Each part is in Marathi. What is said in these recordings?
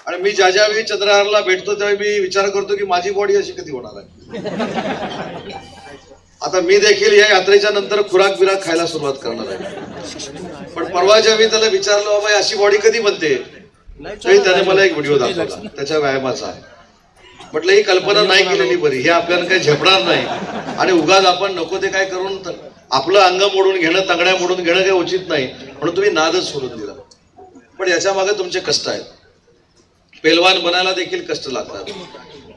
आणि मी ज्या वेळी चंद्रहारला भेटतो त्यावेळी मी विचार करतो की माझी बॉडी अशी कधी होणार आहे. आता मी देखील या यात्रेच्या नंतर खुराक बिराक खायला सुरुवात करणार आहे. पण परवाच्या मी त्याला विचारलं बाबा अशी बॉडी कधी बनते, त्याने मला एक व्हिडिओ दाखवला त्याच्या व्यायामाचा. म्हटलं ही कल्पना नाही केलेली बरी, हे आपल्याला काही झेपणार नाही आणि उगाच आपण नको ते काय करून आपलं अंग मोडून घेणं, तंगड्या मोडून घेणं काही उचित नाही, म्हणून तुम्ही नादच सोडून दिला. पण याच्या मागे तुमचे कष्ट आहेत. पेलवान बनायला देखील कष्ट लागतात.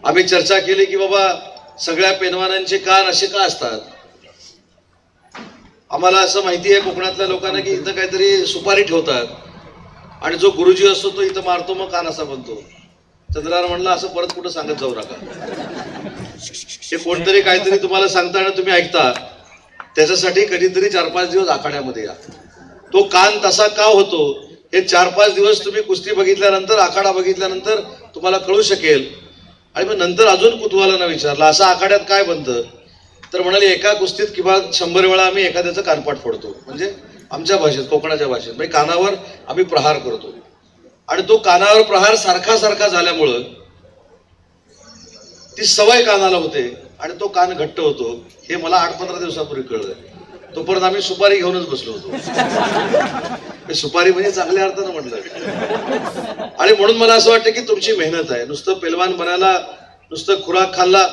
आम्ही चर्चा केली की बाबा सगळ्या पेलवानांचे कान असे का असतात. आम्हाला असं माहिती आहे कोकणातल्या लोकांना की इथं काहीतरी सुपारी ठेवतात आणि जो गुरुजी असतो तो इथं मारतो, मग कान असा बनतो. चंद्रहार म्हणला असं परत कुठं सांगत जाऊ नका. हे कोणतरी काहीतरी तुम्हाला सांगता आणि तुम्ही ऐकता, त्याच्यासाठी कधीतरी 4-5 दिवस आखाड्यामध्ये या. तो कान तसा का होतो हे 4-5 दिवस तुम्ही कुस्ती बघितल्यानंतर, आखाडा बघितल्यानंतर तुम्हाला कळू शकेल. आणि मग नंतर अजून कुतूहलानं विचारलं असं आखाड्यात काय बनतं, तर म्हणाले एका कुस्तीत किंवा 100 वेळा आम्ही एखाद्याचं कानपाट फोडतो. म्हणजे आमच्या भाषेत, कोकणाच्या भाषेत, म्हणजे कानावर आम्ही प्रहार करतो. आणि तो कानावर प्रहार सारखा सारखा झाल्यामुळं ती सवय कानाला होते आणि तो कान घट्ट होतो. हे मला 8-15 दिवसापूर्वी कळलं. तोपर्यंत आम्ही सुपारी घेऊनच बसलो होतो. सुपारी म्हणजे चांगल्या अर्थानं म्हटलं. आणि म्हणून मला असं वाटतं की तुमची मेहनत आहे. नुसतं पेलवान बनायला नुसतं खुराक खाल्ला,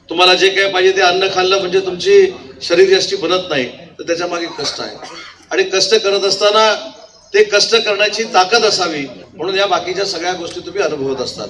तुम्हाला जे काय पाहिजे ते अन्न खाल्लं म्हणजे तुमची शरीर यष्टी बनत नाही, तर त्याच्या मागे कष्ट आहे. आणि कष्ट करत असताना ते कष्ट करण्याची ताकद असावी, म्हणून या बाकीच्या सगळ्या गोष्टी तुम्ही अनुभवत असतात.